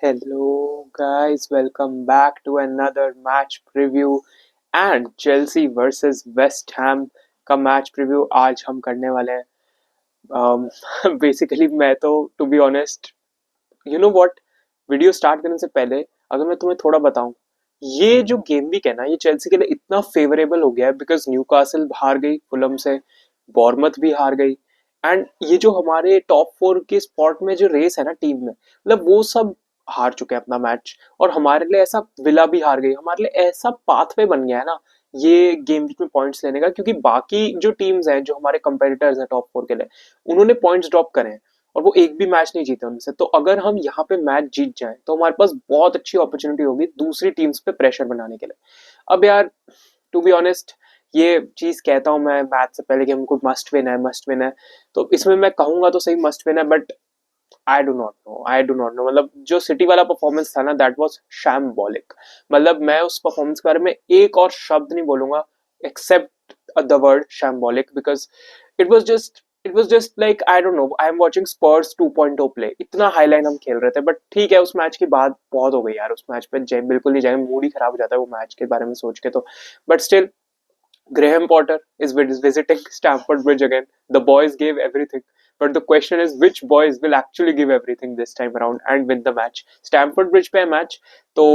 Hello, guys. Welcome back to another match preview and Chelsea versus West Ham का match preview आज हम करने वाले हैं। बेसिकली मैं तो to be honest you know what video start करने से पहले अगर मैं तुम्हें थोड़ा बताऊं, ये जो गेम वीक है ना, ये चेल्सी के लिए इतना फेवरेबल हो गया है बिकॉज न्यूकासल हार गई फुलम से, बॉर्मथ भी हार गई, एंड ये जो हमारे टॉप फोर के स्पॉट में जो रेस है ना टीम में, मतलब वो सब हार चुके हैं अपना मैच। और हमारे लिए ऐसा विला भी हार गई, हमारे लिए ऐसा पाथवे बन गया है ना ये गेम वीक में पॉइंट्स लेने का, क्योंकि बाकी जो टीम्स हैं जो हमारे कंपेटिटर्स हैं टॉप फोर के लिए, उन्होंने पॉइंट्स ड्रॉप करे हैं और वो एक भी मैच नहीं जीते उनसे। तो अगर हम यहाँ पे मैच जीत जाएं तो हमारे पास बहुत अच्छी अपॉर्चुनिटी होगी दूसरी टीम्स पे प्रेशर बनाने के लिए। अब यार, टू बी ऑनेस्ट, ये चीज कहता हूँ मैं मैच से पहले कि हमको मस्ट विन है, मस्ट विन है। तो इसमें मैं कहूंगा तो सही मस्ट विन है, but I do not know मतलब जो सिटी वाला परफॉर्मेंस था ना, दैट वाज शैम्बॉलिक। मतलब मैं उस परफॉर्मेंस के बारे में एक और शब्द नहीं बोलूंगा except the word shambolic, because it was just it was just like I don't know, I am watching Spurs 2.0 play. इतना हाईलाइन हम खेल रहे थे, बट ठीक है, उस मैच की बात बहुत हो गई यार। उस मैच पे बिल्कुल नहीं जाएंगे, मूड ही खराब हो जाता है वो मैच के बारे में सोच के तो। But still, Graham Potter is visiting Stamford Bridge again. The boys gave everything. But the question is, which boys will actually give everything this time around and win the match? Stamford Bridge पे है match, तो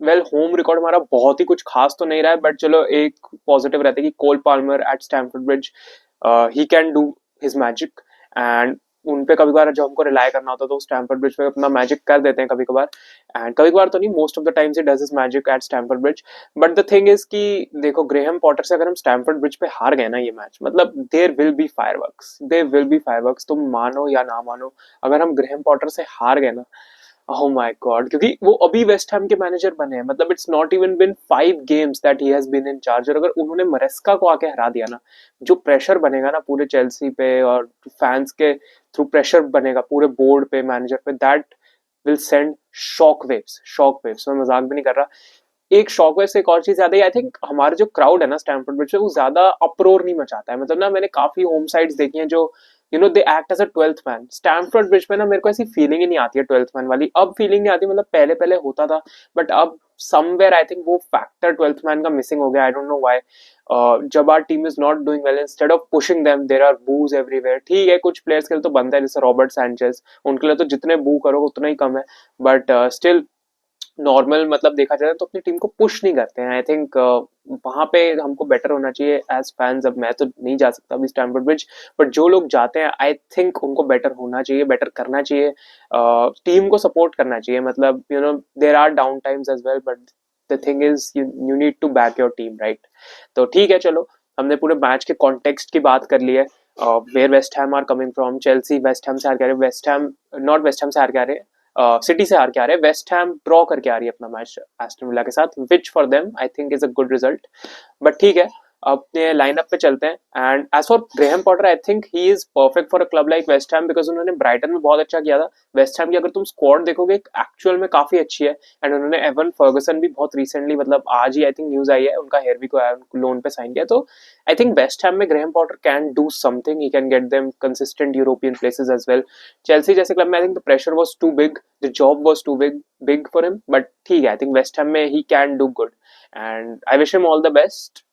well home record हमारा बहुत ही कुछ खास तो नहीं रहा है, बट चलो एक पॉजिटिव रहता है कि Cole Palmer at Stamford Bridge, he can do his magic. And उन पे कभी कभार जो हमको रिलाई करना होता है तो स्टैमफोर्ड ब्रिज पे अपना मैजिक कर देते हैं कभी कभार। एंड कभी कभार तो नहीं, मोस्ट ऑफ द टाइम्स ही does his magic at Stamford Bridge. But the thing is कि देखो, ग्रेहम पॉटर से अगर हम स्टैमफोर्ड ब्रिज पे हार गए ना ये मैच, मतलब there will be fireworks, there will be fireworks, तुम मानो या ना मानो। अगर हम ग्रेहम पॉटर से हार गए ना, ओह माय गॉड, क्योंकि वो अभी वेस्ट हैम के मैनेजर बने हैं, मतलब it's not even been 5 games that he has been in charge. और अगर उन्होंने मरेस्का को आके हरा दिया ना, जो प्रेशर बनेगा ना पूरे चेल्सी पे और फैंस के थ्रू प्रेशर बनेगा पूरे बोर्ड पे, मैनेजर पे, that will send shock waves. मैं मजाक भी नहीं कर रहा। एक शॉकवेव से एक और चीज याद है, आई थिंक हमारा जो क्राउड है ना स्टैमफोर्ड ब्रिज पे, वो ज्यादा अप्रोर नहीं मचाता है। मतलब ना, मैंने काफी होम साइड्स देखी हैं जो they act as a 12th man. Stamford Bridge पे ना मेरे को ऐसी फीलिंग ही नहीं आती है 12th मैन वाली, अब फीलिंग नहीं आती। मतलब पहले पहले होता था, बट अब समवेयर आई थिंक वो फैक्टर 12th मैन का मिसिंग हो गया। I don't know why. जब our team is not doing well, instead of pushing them there are boos everywhere. ठीक है, कुछ प्लेयर्स के लिए तो बनता है, जैसे रॉबर्ट सैंचेज, उनके लिए तो जितने बू करो उतना ही कम है। बट स्टिल नॉर्मल मतलब देखा जाए तो अपनी टीम को पुश नहीं करते हैं। आई थिंक वहां पे हमको बेटर होना चाहिए एज फैंस। अब मैं तो नहीं जा सकता अभी स्टैमफोर्ड ब्रिज, बट जो लोग जाते हैं आई थिंक उनको बेटर होना चाहिए, बेटर करना चाहिए, टीम को सपोर्ट करना चाहिए। मतलब there are down times as well, but the thing is you need to back your team, right? तो ठीक है, चलो, हमने पूरे मैच के कॉन्टेक्स्ट की बात कर ली है। Where West Ham are coming from, Chelsea West Ham से हार के आ रहे, West Ham not West Ham से हार के आ रहे, सिटी से हार के आ रहे हैं, वेस्ट हैम ड्रॉ करके आ रही है अपना मैच एस्टन विला के साथ, which for them I think is a good result. But ठीक है, अपने लाइनअप पे चलते हैं। And as for Graham Potter, I think he is perfect for a club like West Ham, because उन्होंने Brighton में बहुत अच्छा किया था। वेस्ट हैम की अगर तुम स्क्वाड देखोगे एक्चुअल में काफी अच्छी है। एंड उन्होंने एवन फर्गसन भी बहुत रिसेंटली, मतलब आज ही आई थिंक न्यूज आई है, उनका हेयरवी को लोन पे साइन किया। तो आई थिंक वेस्ट हैम में Graham Potter can do something, he can get them consistent European places as well. Chelsea जैसे क्लब में I think the pressure was too big, the job was too big for him, but ठीक है, I think West Ham में he can do good and I wish him all the best,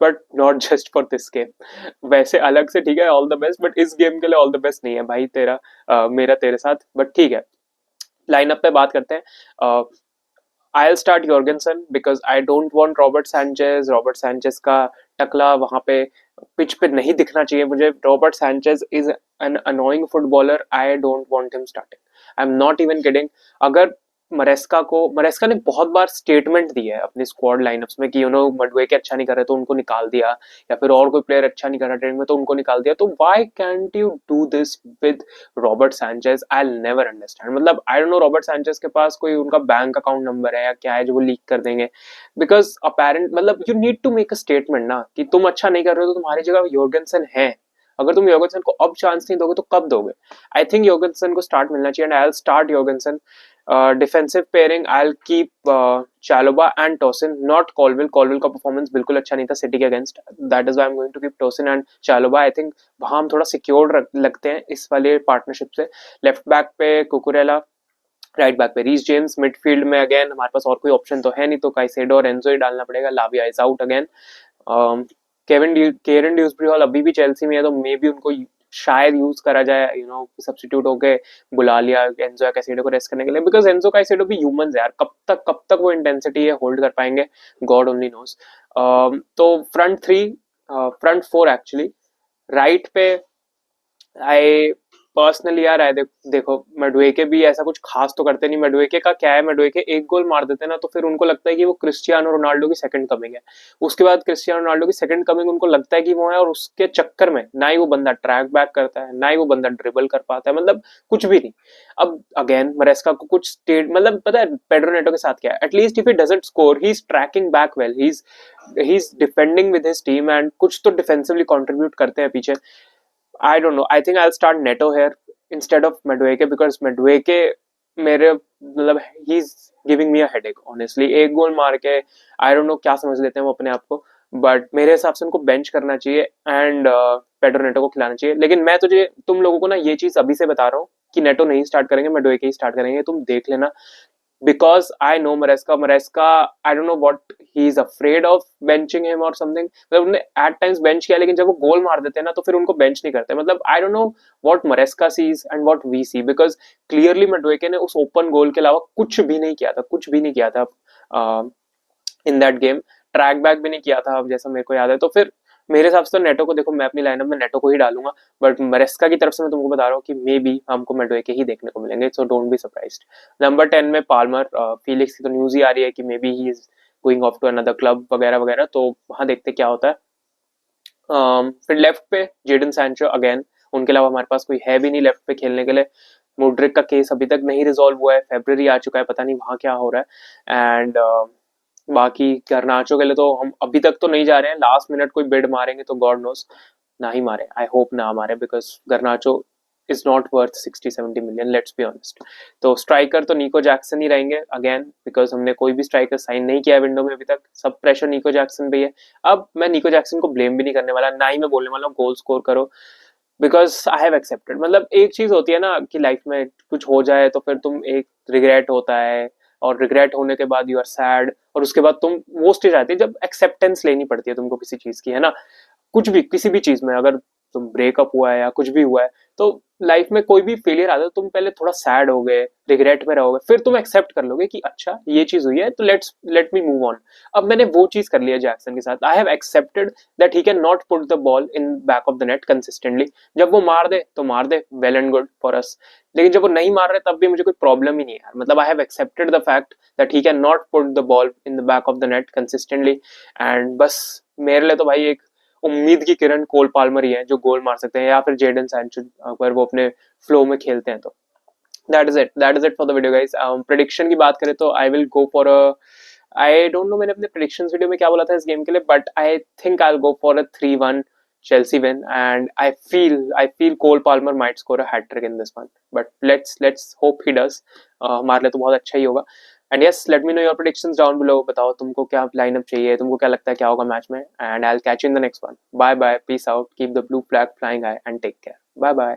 but not just for this game. वैसे अलग से ठीक है, all the best, but इस game के लिए ऑल द बेस्ट नहीं है भाई तेरा, मेरा तेरे साथ। बट ठीक है, लाइनअप पे बात करते हैं। I'll start Jorgensen because I don't want Robert Sanchez. Robert Sanchez का टकला वहां पे पिच पे नहीं दिखना चाहिए मुझे। Robert Sanchez is an annoying footballer. I don't want him starting. I'm not even kidding. अगर मरेस्का ने बहुत बार स्टेटमेंट दी है अपनी स्क्वाड लाइनअप्स में कि मडवेके अच्छा नहीं कर रहे तो उनको निकाल दिया, या फिर और कोई प्लेयर अच्छा नहीं कर रहा ट्रेनिंग में तो उनको निकाल दिया। तो why can't you do this with Robert Sanchez? I will never understand. मतलब I don't know Robert Sanchez के पास कोई उनका बैंक अकाउंट नंबर है या क्या है जो वो लीक कर देंगे, बिकॉज अपेरेंट मतलब you need to make a statement ना कि तुम अच्छा नहीं कर रहे हो तो तुम्हारी जगह योर्गेंसन है। अगर तुम योर्गेंसन को अब चांस नहीं दोगे तो कब दोगे? आई थिंक योर्गेंसन को स्टार्ट मिलना चाहिए and I will start Jorgensen. Defensive pairing I will keep Chalobah and Tosin, not Colwill. Colwill का परफॉर्मेंस बिल्कुल अच्छा नहीं था सिटी के against, that is why I am going to keep Tosin and Chalobah. I think वहां हम थोड़ा secured लगते हैं इस वाले पार्टनरशिप से। लेफ्ट बैक पे कुकुरेला, राइट बैक पे रीस जेम्स, मिडफील्ड में अगेन हमारे पास और कोई ऑप्शन तो है नहीं, तो काइसेडो और एंजो ही डालना पड़ेगा। Lavia is out again. Kiernan Dewsbury Hall अभी भी चेल्सी में है, तो मे बी उनको शायद यूज करा जाए, सब्स्टिट्यूट होके बुला लिया एंजो या कैसेडो को रेस्ट करने के लिए, बिकॉज एंजो कैसेडो भी ह्यूमंस है यार, कब तक वो इंटेंसिटी है होल्ड कर पाएंगे, गॉड ओनली नोस। तो फ्रंट फोर एक्चुअली, राइट पे आई पर्सनली यार देखो मेडवेके भी ऐसा कुछ खास तो करते नहीं। मेडवेके का क्या है, मेडवेके एक गोल मार देते ना तो फिर उनको लगता है कि वो क्रिस्टियानो रोनाल्डो की सेकंड कमिंग है। उसके बाद क्रिस्टियानो रोनाल्डो की सेकंड कमिंग उनको लगता है कि वो है, और उसके चक्कर में ना ही वो बंदा ट्रैक बैक करता है, ना ही वो बंदा ड्रिबल कर पाता है, मतलब कुछ भी नहीं। अब अगेन मरेस्का को कुछ स्टेट, मतलब पता है पेड्रो नेटो के साथ क्या है, at least if he doesn't score he is tracking back well, he is defending with his team and कुछ तो डिफेंसिवली कंट्रीब्यूट करते हैं पीछे। I don't know. I think I'll start Neto here instead of Madueke, because Madueke मेरे मतलब he is giving me a headache honestly. एक गोल मार के आई डोंट नो क्या समझ लेते हैं वो अपने आप को, बट मेरे हिसाब से उनको बेंच करना चाहिए एंड पेड्रो नेटो को खिलाना चाहिए। लेकिन मैं तुम लोगों को ना ये चीज अभी से बता रहा हूँ कि नेटो नहीं स्टार्ट करेंगे, मेडुएके ही स्टार्ट करेंगे, तुम देख लेना। because I know Maresca, I don't know what he is afraid of benching him or something. मतलब उन्होंने at times bench किया, लेकिन जब वो गोल मार देते हैं ना तो फिर उनको bench नहीं करते। मतलब I don't know what Maresca sees and what we see, because clearly Madueke ने उस open goal के अलावा कुछ भी नहीं किया था, कुछ भी नहीं किया था in that game. Track back भी नहीं किया था जैसा मेरे को याद है। तो फिर मेरे हिसाब से तो नेटो को, देखो मैं अपनी लाइनअप में नेटो को ही डालूंगा, बट मरेस्का की तरफ से मैं तुमको बता रहा हूँ कि मे बी हमको मेडुएके ही देखने को मिलेंगे, so don't be surprised. Number 10 में पाल्मर, फीलिक्स की तो न्यूज ही आ रही है कि maybe he is going off to another club वगैरह वगैरह, तो वहां देखते क्या होता है। फिर लेफ्ट पे जेडन सैंचो अगेन, उनके अलावा हमारे पास कोई है भी नहीं लेफ्ट पे खेलने के लिए। मोड्रिक का केस अभी तक नहीं रिजॉल्व हुआ है, फेब्रवरी आ चुका है, पता नहीं वहां क्या हो रहा है। एंड बाकी गर्नाचो के लिए तो हम अभी तक तो नहीं जा रहे हैं, लास्ट मिनट कोई बिड मारेंगे तो गॉड नोस, ना ही मारे, आई होप ना मारे, because गर्नाचो is not worth 60-70 million, let's be honest. तो स्ट्राइकर तो निको जैक्सन ही रहेंगे अगेन, बिकॉज हमने कोई भी स्ट्राइकर साइन नहीं किया विंडो में अभी तक, सब प्रेशर निको जैक्सन पे ही है। अब मैं निको जैक्सन को ब्लेम भी नहीं करने वाला, ना ही मैं बोलने वाला हूँ गोल स्कोर करो, बिकॉज आई हैव एक्सेप्टेड। मतलब एक चीज होती है ना कि लाइफ में कुछ हो जाए तो फिर तुम एक रिग्रेट होता है, और रिग्रेट होने के बाद यू आर सैड, और उसके बाद तुम वो स्टेज आती है जब एक्सेप्टेंस लेनी पड़ती है तुमको किसी चीज की, है ना। कुछ भी किसी भी चीज में अगर तुम ब्रेकअप हुआ है या कुछ भी हुआ है, तो लाइफ में कोई भी फेलियर आता है, तुम पहले थोड़ा सैड हो गए, रिग्रेट में रहोगे, फिर तुम एक्सेप्ट कर लोगे कि अच्छा ये चीज हुई है तो लेट मी मूव ऑन। अब मैंने वो चीज कर लिया जैक्सन के साथ, I have accepted that he can not put the ball in back of the net consistently. जब वो मार दे तो मार दे, well and good for us, लेकिन जब वो नहीं मार रहे तब भी मुझे कोई प्रॉब्लम ही नहीं है यार। मतलब आई have accepted the fact that he can not put the ball in the back of the net consistently, and बस मेरे लिए तो भाई एक उम्मीद की किरण कोल पाल्मर ही है जो गोल मार सकते हैं, या फिर जेडन सैंचो अगर वो अपने फ्लो में खेलते हैं तो। That is it for the video guys. Prediction की बात करें तो I will go for a, I don't no मैंने अपने प्रेडिक्शन वीडियो में क्या बोला था इस गेम के लिए, but I think I will go for a 3-1 Chelsea win, and I feel Cole Palmer might score a hat trick in this one, but let's hope he does। हमारे लिए तो बहुत अच्छा ही होगा। And yes, let me know your predictions down below, बताओ तुमको क्या lineup चाहिए, तुमको क्या लगता है क्या होगा मैच में, and I will catch you in the next one. Bye bye, peace out, keep the blue flag flying high and take care, bye bye.